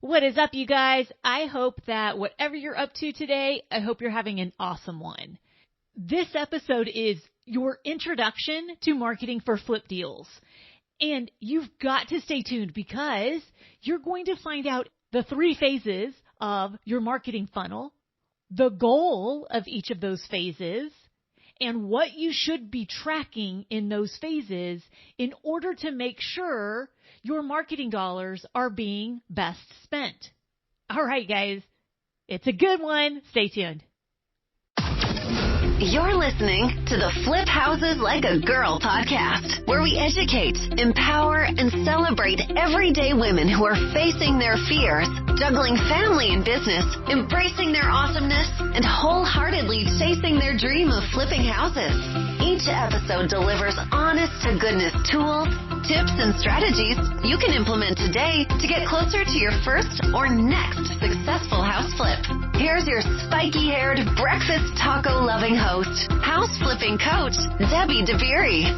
What is up, you guys? I hope that whatever you're up to today, I hope you're having an awesome one. This episode is your introduction to marketing for flip deals. And you've got to stay tuned because you're going to find out the 3 phases of your marketing funnel, the goal of each of those phases, and what you should be tracking in those phases in order to make sure your marketing dollars are being best spent. All right, guys, it's a good one. Stay tuned. You're listening to the Flip Houses Like a Girl podcast, where we educate, empower, and celebrate everyday women who are facing their fears, juggling family and business, embracing their awesomeness, and wholeheartedly chasing their dream of flipping houses. Each episode delivers honest-to-goodness tools, tips, and strategies you can implement today to get closer to your first or next successful house flip. Here's your spiky-haired, breakfast taco-loving host, house flipping coach, Debbie DeBeery.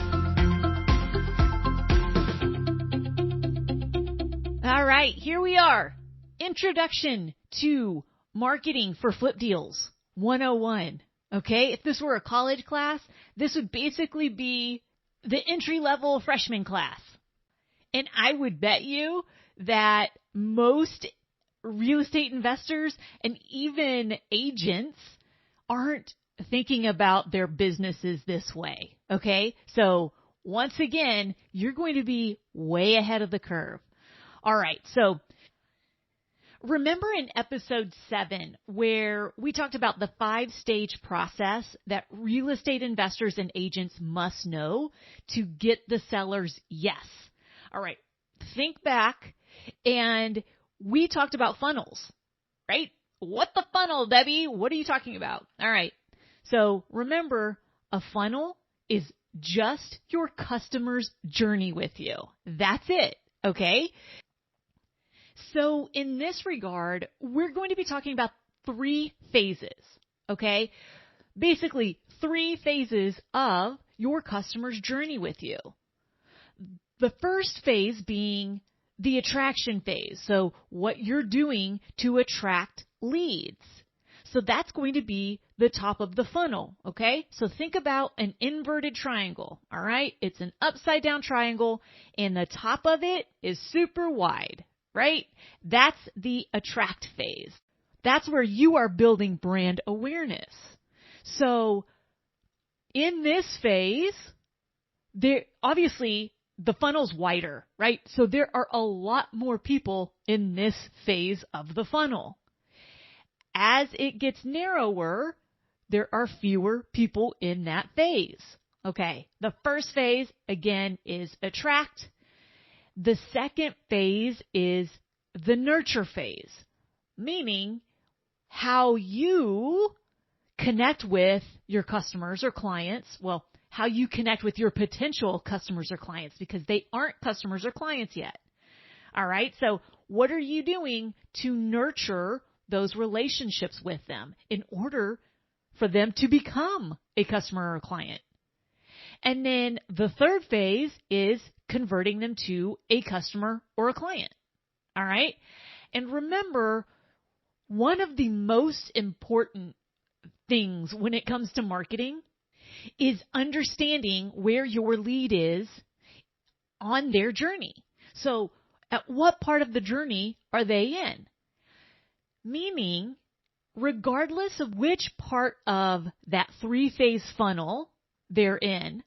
All right, here we are. Introduction to Marketing for Flip Deals 101. Okay, if this were a college class, this would basically be the entry-level freshman class. And I would bet you that most real estate investors and even agents aren't thinking about their businesses this way. Okay, so once again, you're going to be way ahead of the curve. All right, so remember in episode 7 where we talked about the 5-stage process that real estate investors and agents must know to get the seller's yes. All right, think back, and we talked about funnels, right? What the funnel, Debbie? What are you talking about? All right, so remember, a funnel is just your customer's journey with you. That's it, okay? So in this regard, we're going to be talking about 3 phases, okay? Basically, 3 phases of your customer's journey with you. The first phase being the attraction phase, so what you're doing to attract leads. So that's going to be the top of the funnel, okay? So think about an inverted triangle, all right? It's an upside-down triangle, and the top of it is super wide. Right? That's the attract phase. That's where you are building brand awareness. So in this phase, obviously the funnel's wider, right? So there are a lot more people in this phase of the funnel. As it gets narrower, there are fewer people in that phase. Okay, the first phase, again, is attract. The second phase is the nurture phase, meaning how you connect with your customers or clients. Well, how you connect with your potential customers or clients because they aren't customers or clients yet. All right, so what are you doing to nurture those relationships with them in order for them to become a customer or a client? And then the third phase is converting them to a customer or a client. All right? And remember, one of the most important things when it comes to marketing is understanding where your lead is on their journey. So at what part of the journey are they in? Meaning, regardless of which part of that 3-phase funnel they're in,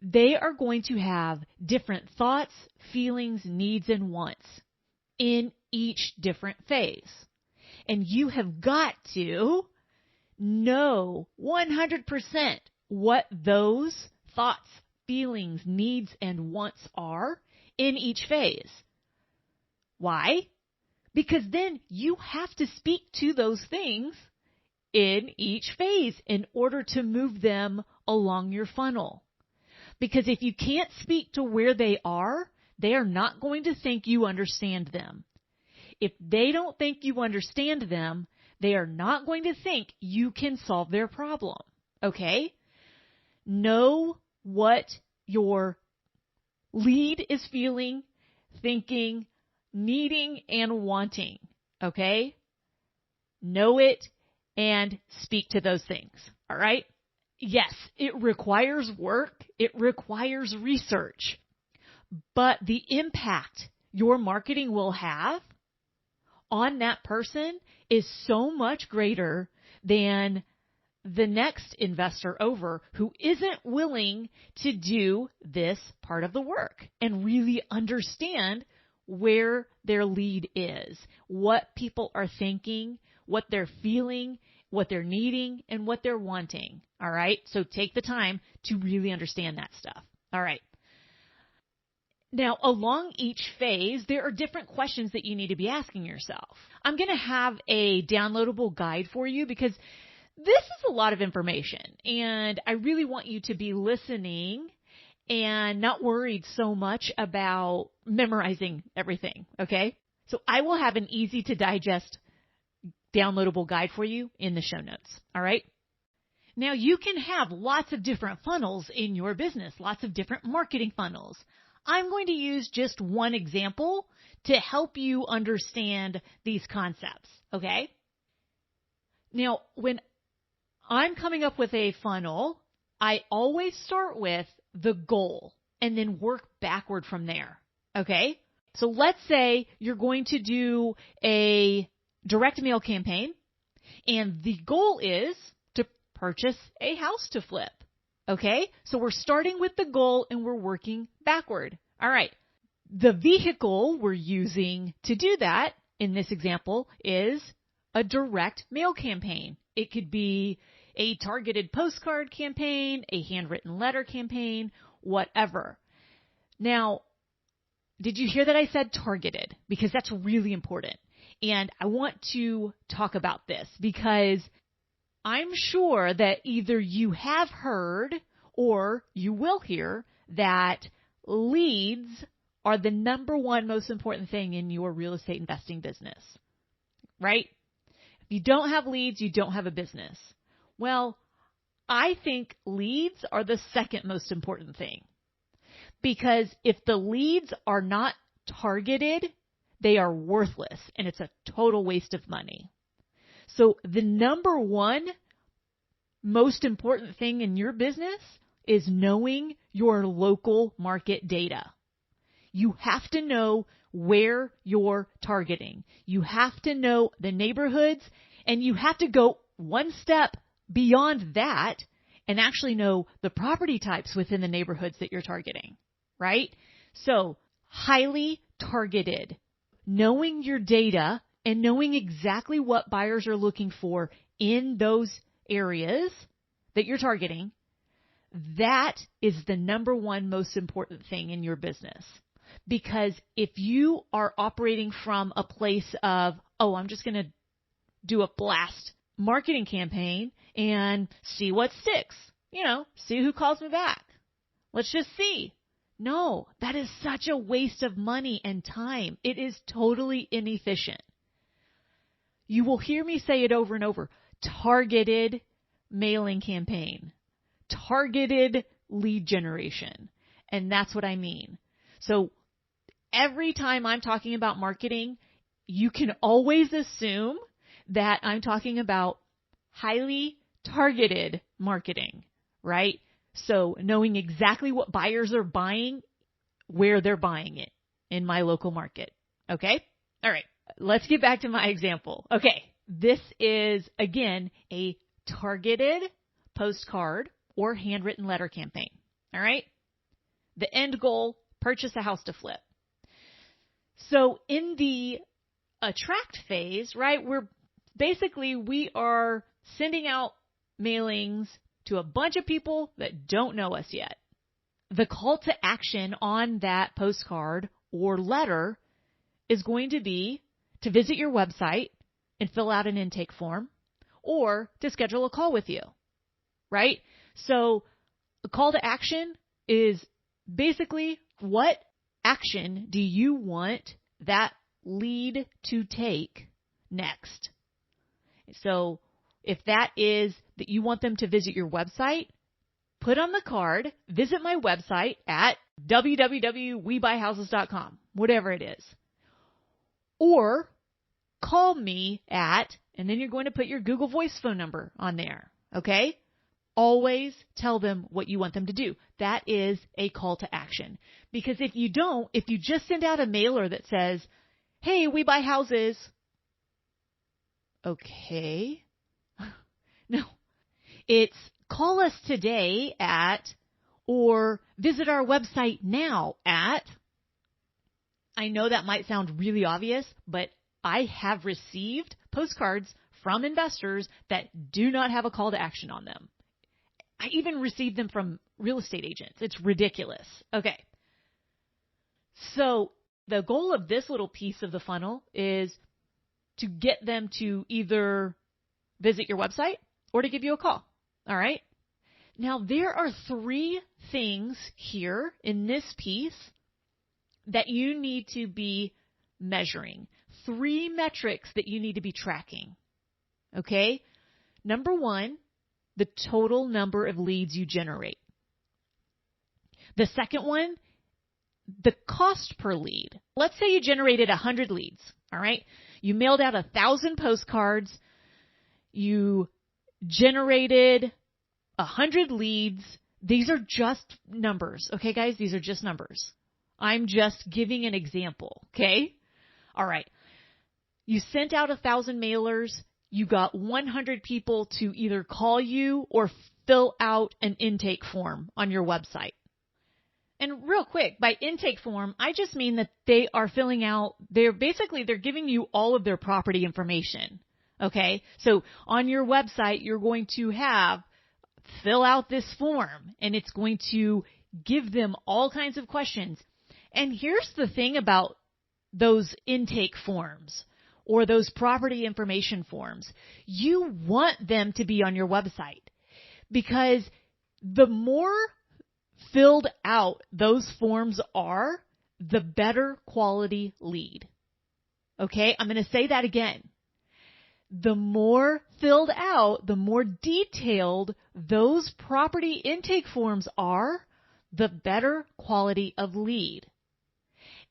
they are going to have different thoughts, feelings, needs, and wants in each different phase. And you have got to know 100% what those thoughts, feelings, needs, and wants are in each phase. Why? Because then you have to speak to those things in each phase in order to move them along your funnel. Because if you can't speak to where they are not going to think you understand them. If they don't think you understand them, they are not going to think you can solve their problem. Okay? Know what your lead is feeling, thinking, needing and wanting, okay? Know it and speak to those things, all right? Yes, it requires work. It requires research. But the impact your marketing will have on that person is so much greater than the next investor over who isn't willing to do this part of the work and really understand where their lead is, what people are thinking, what they're feeling, what they're needing, and what they're wanting. All right? So take the time to really understand that stuff. All right. Now, along each phase, there are different questions that you need to be asking yourself. I'm going to have a downloadable guide for you because this is a lot of information, and I really want you to be listening and not worried so much about memorizing everything, okay? So I will have an easy to digest downloadable guide for you in the show notes, all right? Now, you can have lots of different funnels in your business, lots of different marketing funnels. I'm going to use just one example to help you understand these concepts, okay? Now, when I'm coming up with a funnel, I always start with the goal and then work backward from there, okay? So let's say you're going to do a direct mail campaign, and the goal is to purchase a house to flip, okay? So we're starting with the goal and we're working backward. All right. The vehicle we're using to do that in this example is a direct mail campaign. It could be a targeted postcard campaign, a handwritten letter campaign, whatever. Now, did you hear that I said targeted? Because that's really important. And I want to talk about this because I'm sure that either you have heard or you will hear that leads are the number one most important thing in your real estate investing business, right? If you don't have leads, you don't have a business. Well, I think leads are the second most important thing because if the leads are not targeted, they are worthless and it's a total waste of money. So the number one most important thing in your business is knowing your local market data. You have to know where you're targeting. You have to know the neighborhoods, and you have to go one step beyond that and actually know the property types within the neighborhoods that you're targeting, right? So highly targeted, knowing your data and knowing exactly what buyers are looking for in those areas that you're targeting, that is the number one most important thing in your business. Because if you are operating from a place of, oh, I'm just going to do a blast marketing campaign and see what sticks, see who calls me back. Let's just see. No, that is such a waste of money and time. It is totally inefficient. You will hear me say it over and over. Targeted mailing campaign. Targeted lead generation. And that's what I mean. So every time I'm talking about marketing, you can always assume that I'm talking about highly targeted marketing, right? So knowing exactly what buyers are buying, where they're buying it in my local market. Okay? All right. Let's get back to my example. Okay. This is, again, a targeted postcard or handwritten letter campaign. All right? The end goal, purchase a house to flip. So in the attract phase, right, we are sending out mailings to a bunch of people that don't know us yet. The call to action on that postcard or letter is going to be to visit your website and fill out an intake form or to schedule a call with you, right? So the call to action is basically what action do you want that lead to take next? So if that is that you want them to visit your website, put on the card, visit my website at www.webuyhouses.com, whatever it is. or call me at, and then you're going to put your Google Voice phone number on there. Okay? Always tell them what you want them to do. That is a call to action. Because if you don't, if you just send out a mailer that says, hey, we buy houses. Okay. No. It's call us today at, or visit our website now at. I know that might sound really obvious, but I have received postcards from investors that do not have a call to action on them. I even received them from real estate agents. It's ridiculous. Okay. So the goal of this little piece of the funnel is to get them to either visit your website or to give you a call. All right. Now there are 3 things here in this piece that you need to be measuring. 3 metrics that you need to be tracking. Okay. Number 1, the total number of leads you generate. The second one, the cost per lead. Let's say you generated 100 leads. All right. You mailed out 1,000 postcards. You generated 100 leads. These are just numbers. Okay, guys? These are just numbers. I'm just giving an example. Okay? All right. You sent out 1,000 mailers. You got 100 people to either call you or fill out an intake form on your website. And real quick, by intake form, I just mean that they are filling out, they're giving you all of their property information. Okay? So on your website, you're going to have fill out this form, and it's going to give them all kinds of questions. And here's the thing about those intake forms or those property information forms. You want them to be on your website because the more filled out those forms are, the better quality lead. Okay? I'm going to say that again. The more filled out, the more detailed those property intake forms are, the better quality of lead.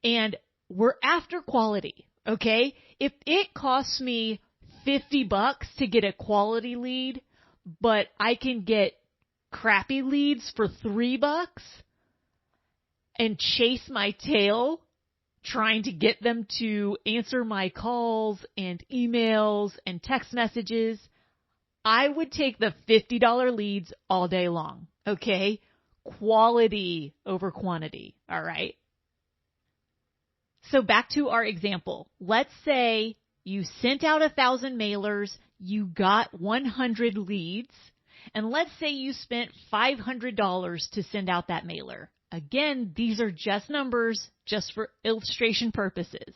And we're after quality, okay? If it costs me $50 to get a quality lead, but I can get crappy leads for $3 and chase my tail trying to get them to answer my calls and emails and text messages, I would take the $50 leads all day long. Okay? Quality over quantity. All right? So back to our example. Let's say you sent out 1,000 mailers, you got 100 leads, and let's say you spent $500 to send out that mailer. Again, these are just numbers, just for illustration purposes.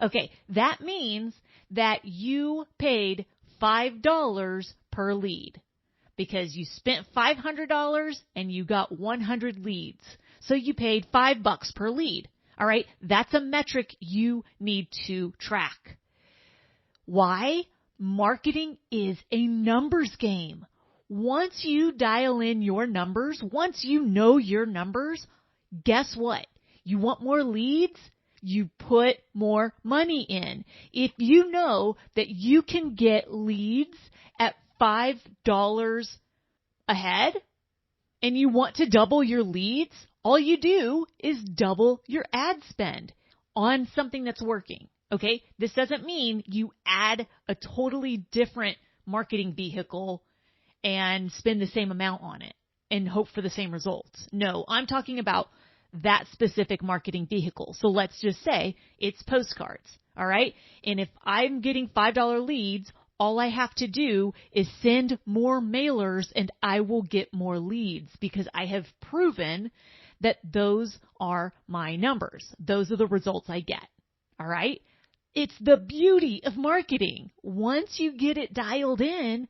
Okay, that means that you paid $5 per lead because you spent $500 and you got 100 leads. So you paid $5 per lead. All right, that's a metric you need to track. Why? Marketing is a numbers game. Once you dial in your numbers, once you know your numbers, guess what? You want more leads? You put more money in. If you know that you can get leads at $5 a head and you want to double your leads, all you do is double your ad spend on something that's working. Okay? This doesn't mean you add a totally different marketing vehicle and spend the same amount on it and hope for the same results. No, I'm talking about that specific marketing vehicle. So let's just say it's postcards. All right. And if I'm getting $5 leads, all I have to do is send more mailers and I will get more leads because I have proven that those are my numbers. Those are the results I get. All right. It's the beauty of marketing. Once you get it dialed in,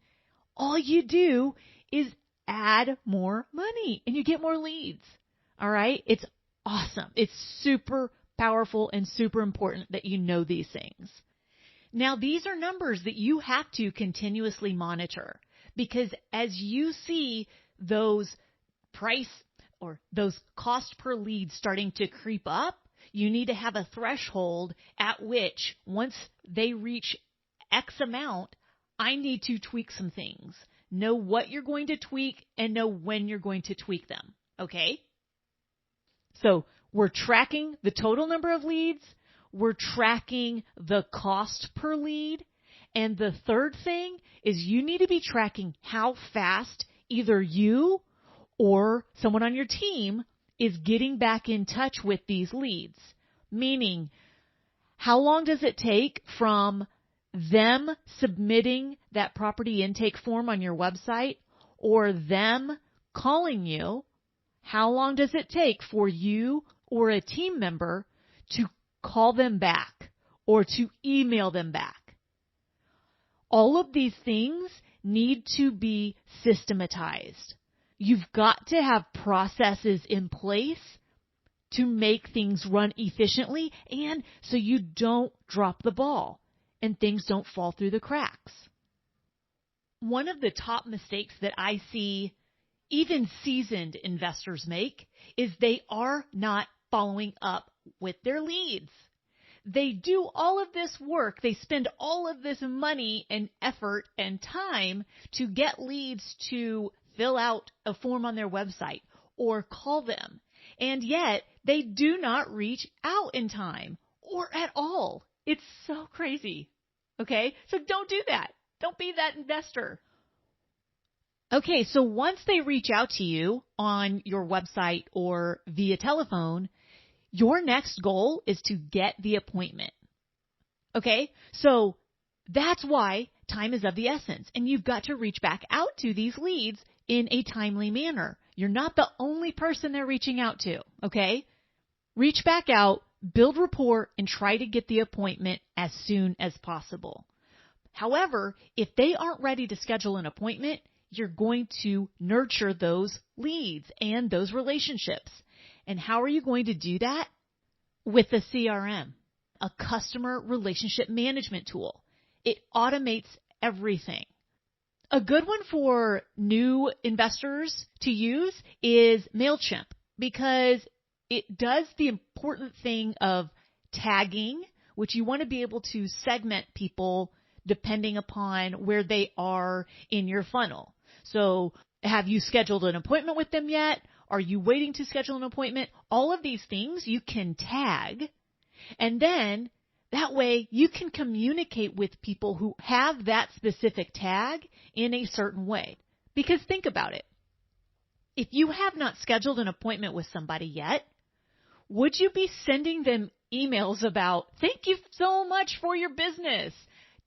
all you do is add more money and you get more leads. All right. It's awesome. It's super powerful and super important that you know these things. Now, these are numbers that you have to continuously monitor because as you see those price or those cost per lead starting to creep up, You need to have a threshold at which once they reach X amount, I need to tweak some things. Know what you're going to tweak and know when you're going to tweak them. Okay? So we're tracking the total number of leads. We're tracking the cost per lead. And the third thing is you need to be tracking how fast either you or someone on your team is getting back in touch with these leads. Meaning, how long does it take from them submitting that property intake form on your website or them calling you? How long does it take for you or a team member to call them back or to email them back? All of these things need to be systematized. You've got to have processes in place to make things run efficiently and so you don't drop the ball and things don't fall through the cracks. One of the top mistakes that I see even seasoned investors make is they are not following up with their leads. They do all of this work. They spend all of this money and effort and time to get leads to fill out a form on their website or call them. And yet they do not reach out in time or at all. It's so crazy. Okay? So don't do that. Don't be that investor. Okay, so once they reach out to you on your website or via telephone, your next goal is to get the appointment. Okay? So that's why time is of the essence, and you've got to reach back out to these leads in a timely manner. You're not the only person they're reaching out to, okay? Reach back out, build rapport, and try to get the appointment as soon as possible. However, if they aren't ready to schedule an appointment, you're going to nurture those leads and those relationships. And how are you going to do that? With a CRM, a customer relationship management tool. It automates everything. A good one for new investors to use is Mailchimp because it does the important thing of tagging, which you want to be able to segment people depending upon where they are in your funnel. So have you scheduled an appointment with them yet? Are you waiting to schedule an appointment? All of these things you can tag, and then that way you can communicate with people who have that specific tag in a certain way. Because think about it. If you have not scheduled an appointment with somebody yet, would you be sending them emails about, thank you so much for your business?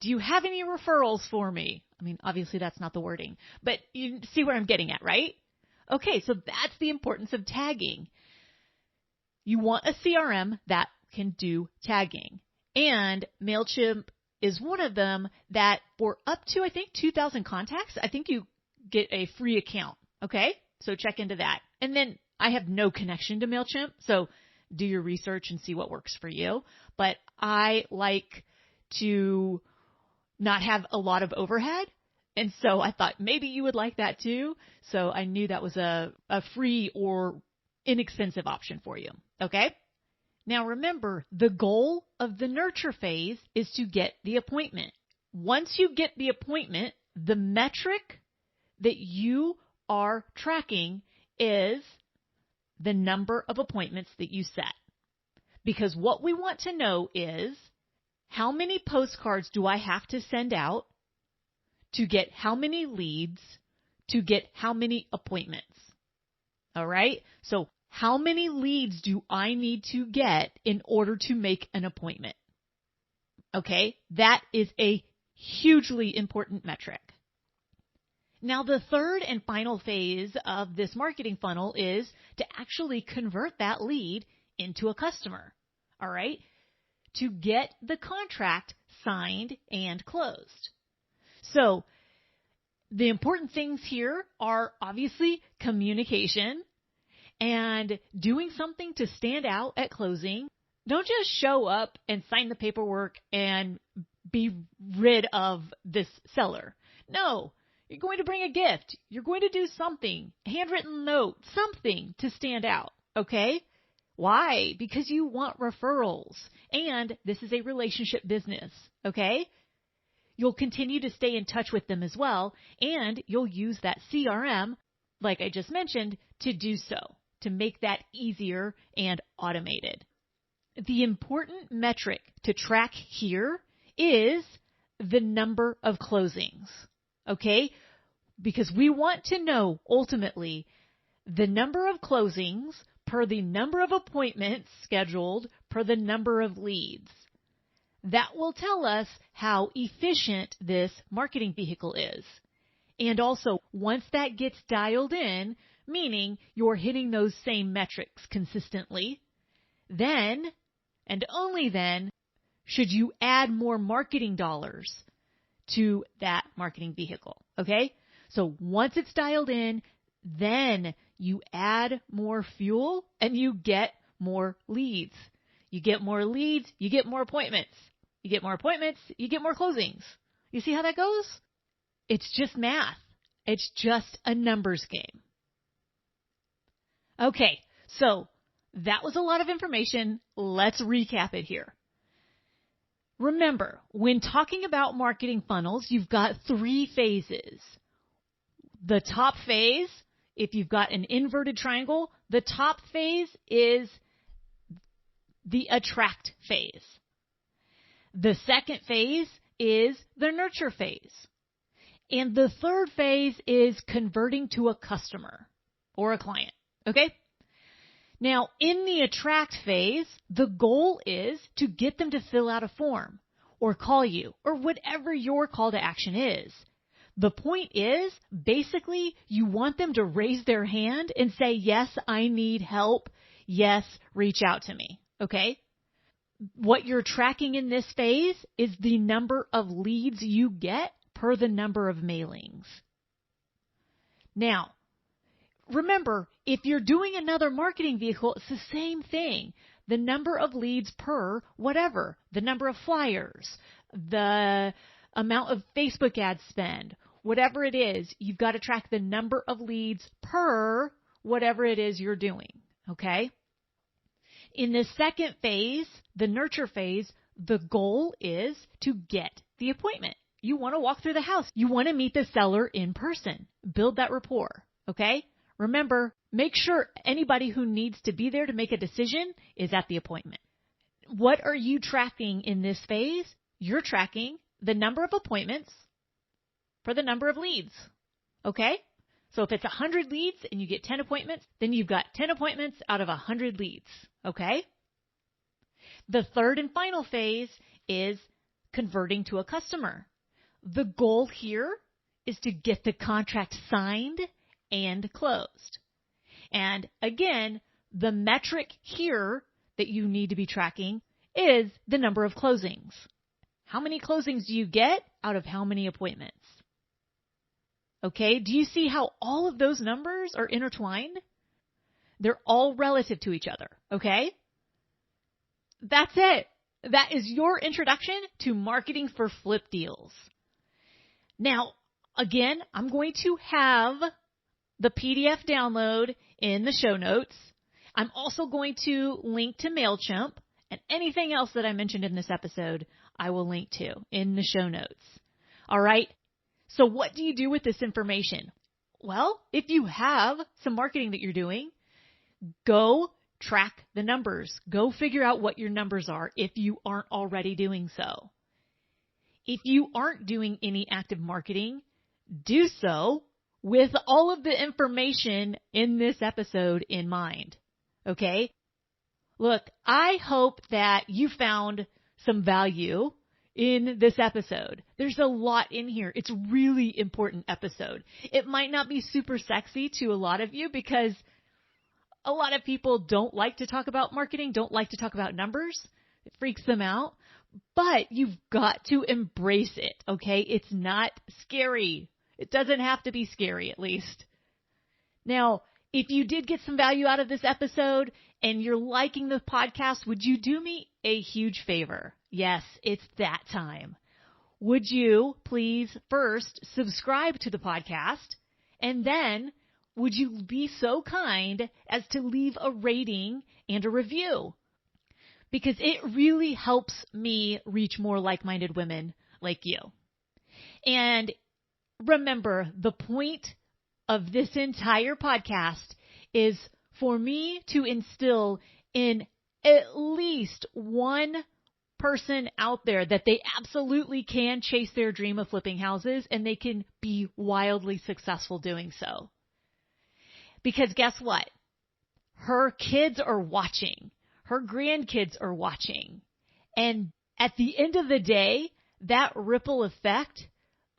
Do you have any referrals for me? I mean, obviously that's not the wording, but you see where I'm getting at, right? Okay, so that's the importance of tagging. You want a CRM that can do tagging. And Mailchimp is one of them that for up to, I think, 2,000 contacts, I think you get a free account. Okay, so check into that. And then I have no connection to Mailchimp, so do your research and see what works for you. But I like to not have a lot of overhead. And so I thought maybe you would like that too. So I knew that was a free or inexpensive option for you. Okay? Now remember, the goal of the nurture phase is to get the appointment. Once you get the appointment, the metric that you are tracking is the number of appointments that you set. Because what we want to know is, how many postcards do I have to send out to get how many leads to get how many appointments? All right? So how many leads do I need to get in order to make an appointment? Okay? That is a hugely important metric. Now, the third and final phase of this marketing funnel is to actually convert that lead into a customer. All right? To get the contract signed and closed. So the important things here are obviously communication and doing something to stand out at closing. Don't just show up and sign the paperwork and be rid of this seller. No, you're going to bring a gift. You're going to do something, a handwritten note, something to stand out, okay? Why? Because you want referrals. And this is a relationship business, okay? You'll continue to stay in touch with them as well, and you'll use that CRM, like I just mentioned, to do so, to make that easier and automated. The important metric to track here is the number of closings, okay? Because we want to know ultimately the number of closings per the number of appointments scheduled per the number of leads. That will tell us how efficient this marketing vehicle is. And also, once that gets dialed in, meaning you're hitting those same metrics consistently, then, and only then, should you add more marketing dollars to that marketing vehicle, okay? So once it's dialed in, then you add more fuel and you get more leads. You get more leads, you get more appointments. You get more appointments, you get more closings. You see how that goes? It's just math. It's just a numbers game. Okay, so that was a lot of information. Let's recap it here. Remember, when talking about marketing funnels, you've got 3 phases. The top phase, if you've got an inverted triangle, the top phase is the attract phase. The second phase is the nurture phase. And the third phase is converting to a customer or a client. Okay? Now, in the attract phase, the goal is to get them to fill out a form or call you or whatever your call to action is. The point is, basically, you want them to raise their hand and say, yes, I need help. Yes, reach out to me. Okay? What you're tracking in this phase is the number of leads you get per the number of mailings. Now, remember, if you're doing another marketing vehicle, it's the same thing. The number of leads per whatever, the number of flyers, the amount of Facebook ad spend, whatever it is, you've got to track the number of leads per whatever it is you're doing, okay? In the second phase, the nurture phase, the goal is to get the appointment. You want to walk through the house. You want to meet the seller in person. Build that rapport, okay? Remember, make sure anybody who needs to be there to make a decision is at the appointment. What are you tracking in this phase? You're tracking the number of appointments for the number of leads, okay? So if it's 100 leads and you get 10 appointments, then you've got 10 appointments out of 100 leads, okay? The third and final phase is converting to a customer. The goal here is to get the contract signed and closed. And again, the metric here that you need to be tracking is the number of closings. How many closings do you get out of how many appointments? Okay, do you see how all of those numbers are intertwined? They're all relative to each other, okay? That's it. That is your introduction to marketing for flip deals. Now, again, I'm going to have the PDF download in the show notes. I'm also going to link to Mailchimp, and anything else that I mentioned in this episode, I will link to in the show notes. All right? So what do you do with this information? Well, if you have some marketing that you're doing, go track the numbers. Go figure out what your numbers are if you aren't already doing so. If you aren't doing any active marketing, do so with all of the information in this episode in mind. Okay? Look, I hope that you found some value in this episode. There's a lot in here. It's a really important episode. It might not be super sexy to a lot of you because a lot of people don't like to talk about marketing, don't like to talk about numbers. It freaks them out. But you've got to embrace it, okay? It's not scary. It doesn't have to be scary, at least. Now, if you did get some value out of this episode and you're liking the podcast, would you do me a huge favor? Yes, it's that time. Would you please first subscribe to the podcast and then would you be so kind as to leave a rating and a review? Because it really helps me reach more like-minded women like you. And remember, the point of this entire podcast is for me to instill in at least one person out there that they absolutely can chase their dream of flipping houses, and they can be wildly successful doing so. Because guess what? Her kids are watching. Her grandkids are watching. And at the end of the day, that ripple effect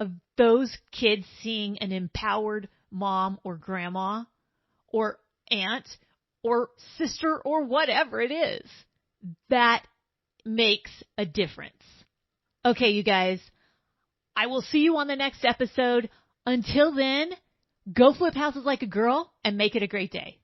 of those kids seeing an empowered mom or grandma or aunt or sister or whatever it is, that makes a difference. Okay, you guys, I will see you on the next episode. Until then, go flip houses like a girl and make it a great day.